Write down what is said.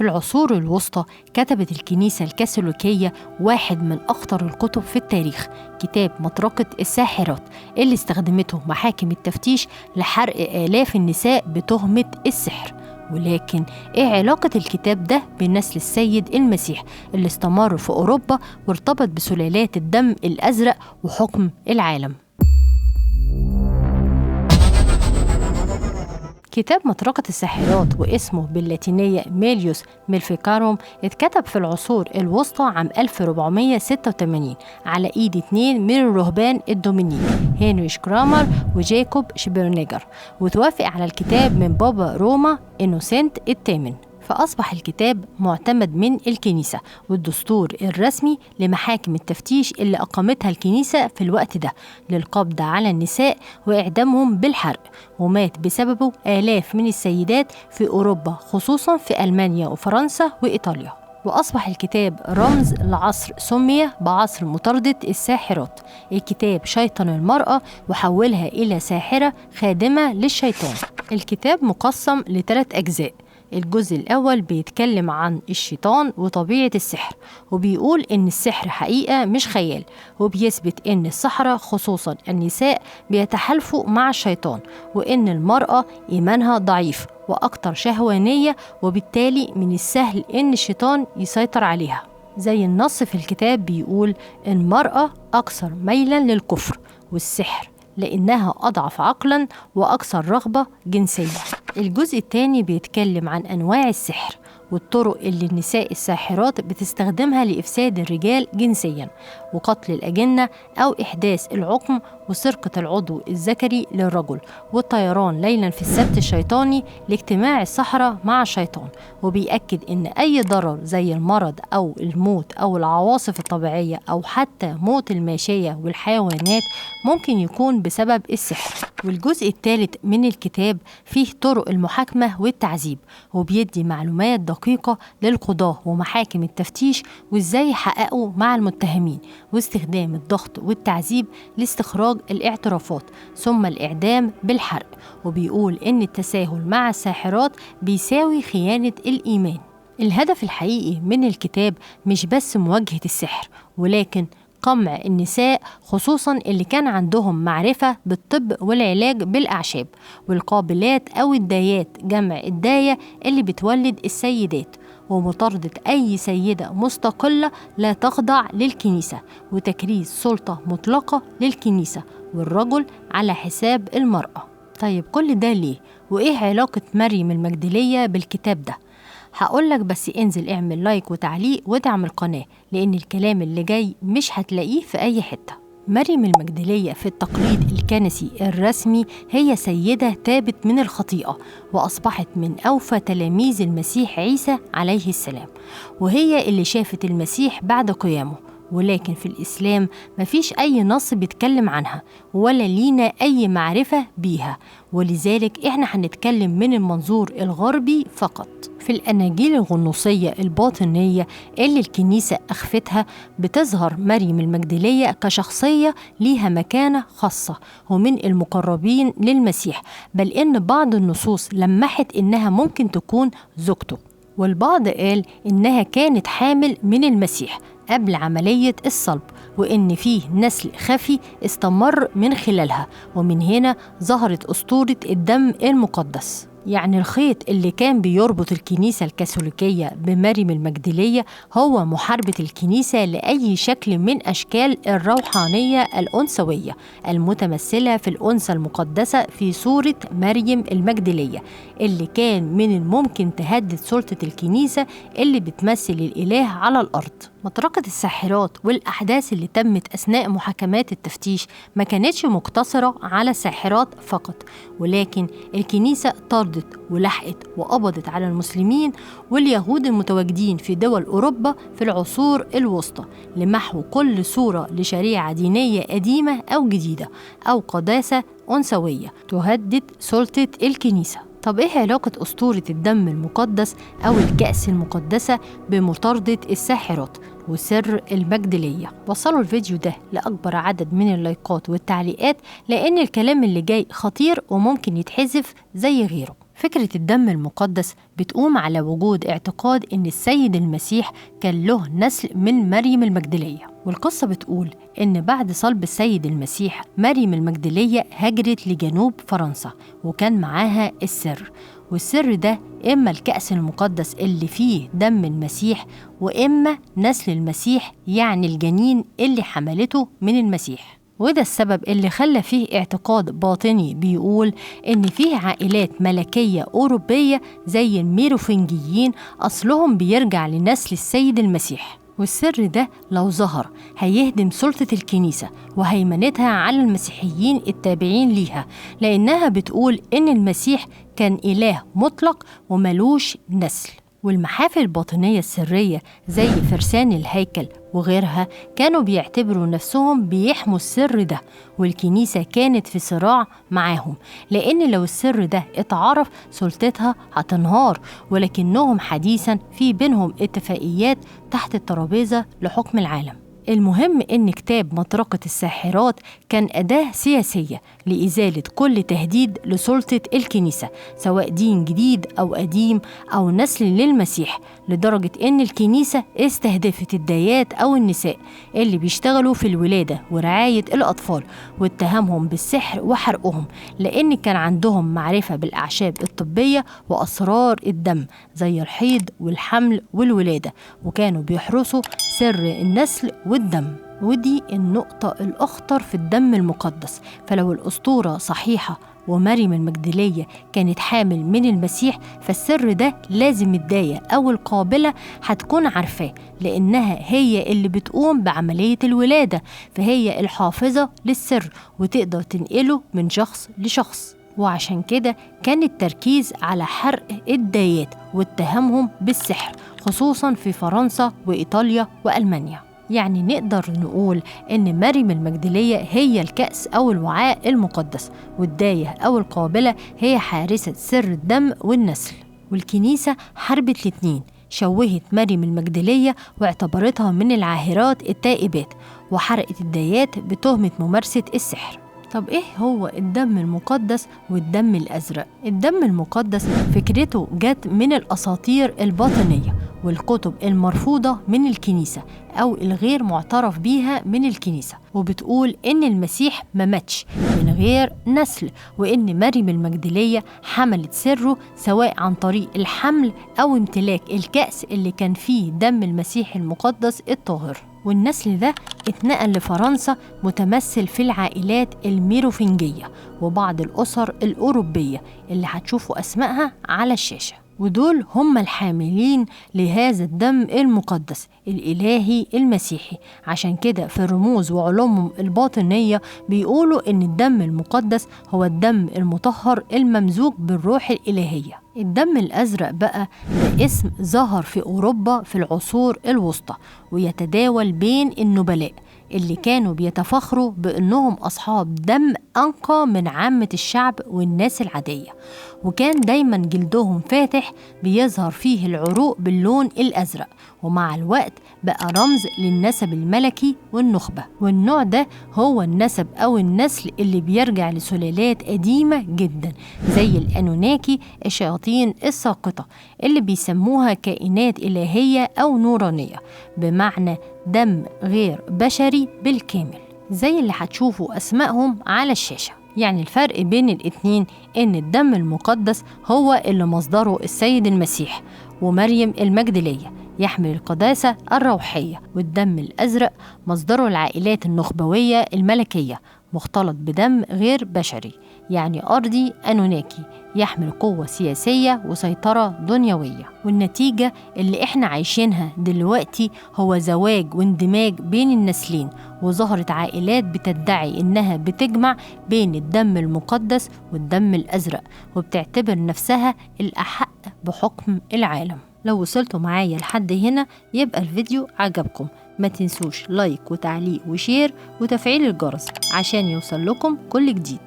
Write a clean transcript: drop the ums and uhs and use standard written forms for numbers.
في العصور الوسطى كتبت الكنيسة الكاثوليكية واحد من أخطر الكتب في التاريخ، كتاب مطرقة الساحرات، اللي استخدمته محاكم التفتيش لحرق آلاف النساء بتهمة السحر. ولكن إيه علاقة الكتاب ده بنسل السيد المسيح اللي استمر في أوروبا وارتبط بسلالات الدم الأزرق وحكم العالم؟ كتاب مطرقة الساحرات واسمه باللاتينية ميليوس ميلفيكاروم اتكتب في العصور الوسطى عام 1486 على ايد 2 من الرهبان الدومينيك، هنريش كرامر وجاكوب شبرنيجر، وتوافق على الكتاب من بابا روما إنوسنت الثامن. فأصبح الكتاب معتمد من الكنيسة والدستور الرسمي لمحاكم التفتيش اللي أقامتها الكنيسة في الوقت ده للقبض على النساء وإعدامهم بالحرق، ومات بسببه آلاف من السيدات في أوروبا، خصوصا في ألمانيا وفرنسا وإيطاليا. وأصبح الكتاب رمز لعصر سمي بعصر مطاردة الساحرات. الكتاب شيطن المرأة وحولها إلى ساحرة خادمة للشيطان. الكتاب مقسم ل3 أجزاء. الجزء الأول بيتكلم عن الشيطان وطبيعة السحر، وبيقول إن السحر حقيقة مش خيال، وبيثبت إن السحرة خصوصا النساء بيتحالفوا مع الشيطان، وإن المرأة إيمانها ضعيف وأكتر شهوانية، وبالتالي من السهل إن الشيطان يسيطر عليها. زي النص في الكتاب بيقول المرأة أكثر ميلا للكفر والسحر لأنها أضعف عقلا وأكثر رغبة جنسية. الجزء الثاني بيتكلم عن أنواع السحر والطرق اللي النساء الساحرات بتستخدمها لإفساد الرجال جنسيا وقتل الأجنة أو إحداث العقم وسرقة العضو الذكري للرجل والطيران ليلا في السبت الشيطاني لاجتماع السحرة مع الشيطان. وبيأكد إن أي ضرر زي المرض أو الموت أو العواصف الطبيعية أو حتى موت الماشية والحيوانات ممكن يكون بسبب السحر. والجزء الثالث من الكتاب فيه طرق المحاكمة والتعذيب، وبيدي معلومات دقيقة للقضاة ومحاكم التفتيش وإزاي يحققوا مع المتهمين، واستخدام الضغط والتعذيب لاستخراج الاعترافات ثم الإعدام بالحرق. وبيقول إن التساهل مع الساحرات بيساوي خيانة الإيمان. الهدف الحقيقي من الكتاب مش بس مواجهة السحر، ولكن قمع النساء خصوصا اللي كان عندهم معرفة بالطب والعلاج بالأعشاب والقابلات أو الدايات، جمع الداية اللي بتولد السيدات، ومطاردة أي سيدة مستقلة لا تخضع للكنيسة، وتكريس سلطة مطلقة للكنيسة والرجل على حساب المرأة. طيب كل ده ليه؟ وإيه علاقة مريم المجدلية بالكتاب ده؟ هقولك، بس انزل اعمل لايك وتعليق ودعم القناة، لأن الكلام اللي جاي مش هتلاقيه في أي حتة. مريم المجدلية في التقليد الكنسي الرسمي هي سيدة تابت من الخطيئة وأصبحت من أوفى تلاميذ المسيح عيسى عليه السلام، وهي اللي شافت المسيح بعد قيامه. ولكن في الإسلام مفيش أي نص بيتكلم عنها ولا لينا أي معرفة بيها، ولذلك إحنا هنتكلم من المنظور الغربي فقط. في الأناجيل الغنوصية الباطنية اللي الكنيسة أخفتها بتظهر مريم المجدلية كشخصية ليها مكانة خاصة ومن المقربين للمسيح، بل إن بعض النصوص لمحت إنها ممكن تكون زوجته، والبعض قال إنها كانت حامل من المسيح قبل عملية الصلب، وإن فيه نسل خفي استمر من خلالها، ومن هنا ظهرت أسطورة الدم المقدس. يعني الخيط اللي كان بيربط الكنيسة الكاثوليكية بمريم المجدلية هو محاربة الكنيسة لأي شكل من أشكال الروحانية الأنثوية المتمثلة في الأنثى المقدسة في صورة مريم المجدلية، اللي كان من الممكن تهدد سلطة الكنيسة اللي بتمثل الإله على الأرض. مطرقة الساحرات والأحداث اللي تمت أثناء محاكمات التفتيش ما كانتش مقتصرة على الساحرات فقط، ولكن الكنيسة طردت ولحقت وقبضت على المسلمين واليهود المتواجدين في دول أوروبا في العصور الوسطى لمحو كل صورة لشريعة دينية قديمة أو جديدة أو قداسة أنثوية تهدد سلطة الكنيسة. طب إيه علاقة أسطورة الدم المقدس أو الكأس المقدسة بمطاردة الساحرات وسر المجدلية؟ وصلوا الفيديو ده لأكبر عدد من اللايكات والتعليقات، لأن الكلام اللي جاي خطير وممكن يتحذف زي غيره. فكرة الدم المقدس بتقوم على وجود اعتقاد إن السيد المسيح كان له نسل من مريم المجدلية. والقصة بتقول إن بعد صلب السيد المسيح مريم المجدلية هاجرت لجنوب فرنسا وكان معاها السر، والسر ده إما الكأس المقدس اللي فيه دم المسيح، وإما نسل المسيح يعني الجنين اللي حملته من المسيح. وده السبب اللي خلى فيه اعتقاد باطني بيقول إن فيه عائلات ملكية أوروبية زي الميروفنجيين أصلهم بيرجع لنسل السيد المسيح. والسر ده لو ظهر هيهدم سلطة الكنيسة وهيمنتها على المسيحيين التابعين ليها، لأنها بتقول إن المسيح كان إله مطلق وملوش نسل. والمحافل الباطنية السرية زي فرسان الهيكل وغيرها كانوا بيعتبروا نفسهم بيحموا السر ده، والكنيسة كانت في صراع معاهم، لأن لو السر ده اتعرف سلطتها هتنهار. ولكنهم حديثا في بينهم اتفاقيات تحت الترابيزة لحكم العالم. المهم إن كتاب مطرقة الساحرات كان أداة سياسية لإزالة كل تهديد لسلطة الكنيسة، سواء دين جديد أو قديم أو نسل للمسيح، لدرجة إن الكنيسة استهدفت الدايات أو النساء اللي بيشتغلوا في الولادة ورعاية الأطفال واتهمهم بالسحر وحرقهم، لأن كان عندهم معرفة بالأعشاب الطبية وأسرار الدم زي الحيض والحمل والولادة، وكانوا بيحرسوا سر النسل والدم. ودي النقطة الأخطر في الدم المقدس. فلو الأسطورة صحيحة ومريم المجدلية كانت حامل من المسيح، فالسر ده لازم الداية أو القابلة هتكون عارفاه، لأنها هي اللي بتقوم بعملية الولادة، فهي الحافظة للسر وتقدر تنقله من شخص لشخص. وعشان كده كان التركيز على حرق الدايات واتهامهم بالسحر، خصوصا في فرنسا وإيطاليا وألمانيا. يعني نقدر نقول إن مريم المجدلية هي الكأس أو الوعاء المقدس، والداية أو القابلة هي حارسة سر الدم والنسل. والكنيسة حاربت الاتنين، شوهت مريم المجدلية واعتبرتها من العاهرات التائبات، وحرقت الدايات بتهمة ممارسة السحر. طب إيه هو الدم المقدس والدم الأزرق؟ الدم المقدس فكرته جت من الأساطير الباطنية والكتب المرفوضة من الكنيسة أو الغير معترف بيها من الكنيسة، وبتقول إن المسيح ما ماتش من غير نسل، وإن مريم المجدلية حملت سره سواء عن طريق الحمل أو امتلاك الكأس اللي كان فيه دم المسيح المقدس الطاهر. والنسل ده اتنقل لفرنسا متمثل في العائلات الميروفنجية وبعض الأسر الأوروبية اللي هتشوفوا أسمائها على الشاشة، ودول هم الحاملين لهذا الدم المقدس الإلهي المسيحي. عشان كده في الرموز وعلومهم الباطنية بيقولوا إن الدم المقدس هو الدم المطهر الممزوج بالروح الإلهية. الدم الأزرق بقى ده اسم ظهر في أوروبا في العصور الوسطى، ويتداول بين النبلاء اللي كانوا بيتفخروا بأنهم أصحاب دم أنقى من عامة الشعب والناس العادية، وكان دايما جلدهم فاتح بيظهر فيه العروق باللون الأزرق، ومع الوقت بقى رمز للنسب الملكي والنخبة. والنوع ده هو النسب أو النسل اللي بيرجع لسلالات قديمة جدا زي الأنوناكي، الشياطين الساقطة اللي بيسموها كائنات إلهية أو نورانية، بمعنى دم غير بشري بالكامل، زي اللي هتشوفوا أسمائهم على الشاشة. يعني الفرق بين الاتنين إن الدم المقدس هو اللي مصدره السيد المسيح ومريم المجدلية يحمل القداسة الروحية، والدم الأزرق مصدره العائلات النخبوية الملكية مختلط بدم غير بشري، يعني أرضي أنوناكي يحمل قوة سياسية وسيطرة دنيوية. والنتيجة اللي احنا عايشينها دلوقتي هو زواج واندماج بين النسلين، وظهرت عائلات بتدعي إنها بتجمع بين الدم المقدس والدم الأزرق، وبتعتبر نفسها الأحق بحكم العالم. لو وصلتوا معايا لحد هنا يبقى الفيديو عجبكم، ما تنسوش لايك وتعليق وشير وتفعيل الجرس عشان يوصل لكم كل جديد.